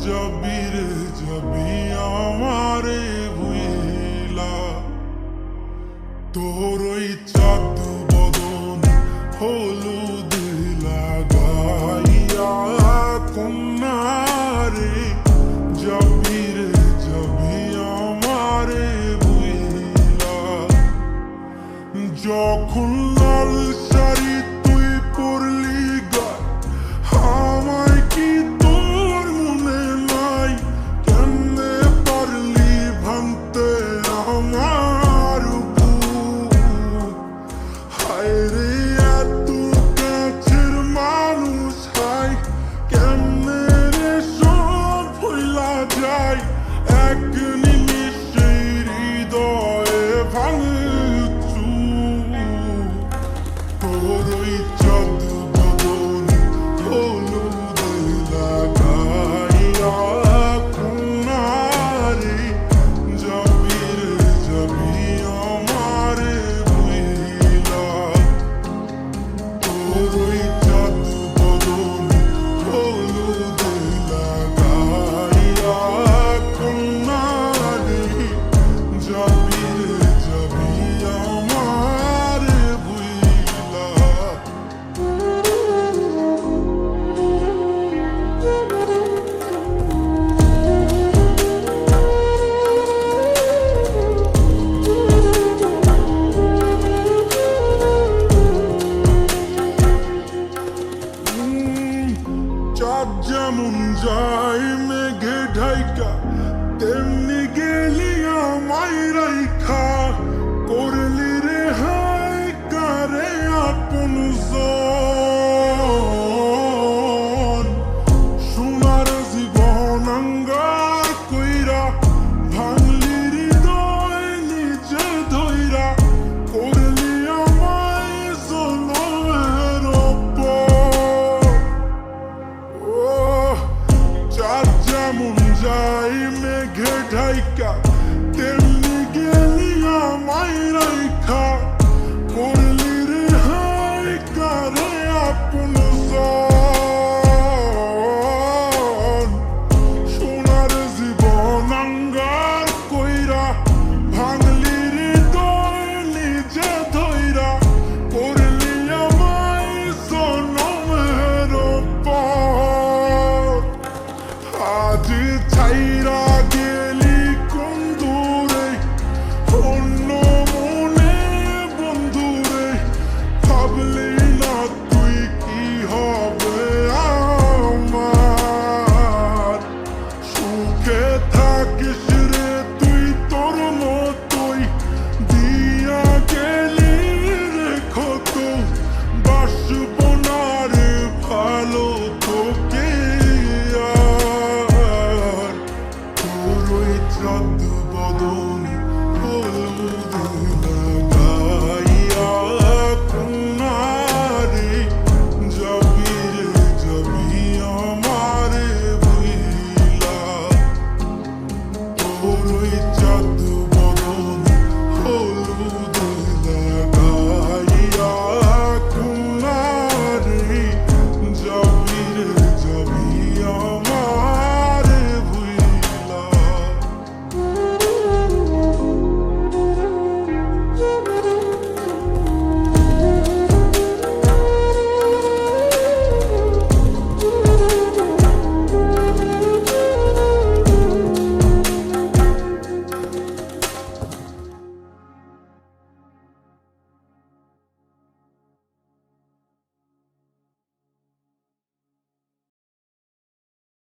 যাবি রে যাবি আমারে ভুইলা, তোর ওই চাঁদ বদন হলুদ লাগাইয়া কন্যারে, যাবি রে যাবি আমারে ভুইলা। যখন লাল শাড়ি তুই পরলি গায়, আমায় কি তোর মনে নাই? কেমনে পারলি ভাঙতে আমার বুক? হায় রে এত কাছের মানুষ, হায় কেমনে রে সব ভুইলা যায়? এক নিমিষে হৃদয়ে ভাঙচু, তোর ওই চাঁদ বদন হলুদ লাগাইয়া কন্যারে, যাবি রে যাবি আমারে ভুইলা। তোর ওই চাঁদ বদন হলুদ লাগাইয়া কন্যারে, যাবি রে যাবি আমারে ভুইলা। চাঁদ যেমন যায় মেঘে ঢাইকা, তেমনি গেলি আমায় রাইখা। করলি রে হায় কারে আপন জন, সোনার জীবন আঙ্গার কইরা, ভাঙলি হৃদয় নিজে ধইরা। করলি আমায় জনমের উপর, ও চাঁদ যেমন যায় মেঘে ঢাইকা, তেমনি গেলি আমায় রাইখা। করলি রে হায় কারে আপন জন, সোনার জীবন আঙ্গার কইরা, ভাঙলি হৃদয় নিজে ধইরা। করলি আমায় জনমের উপর, আজ ছাই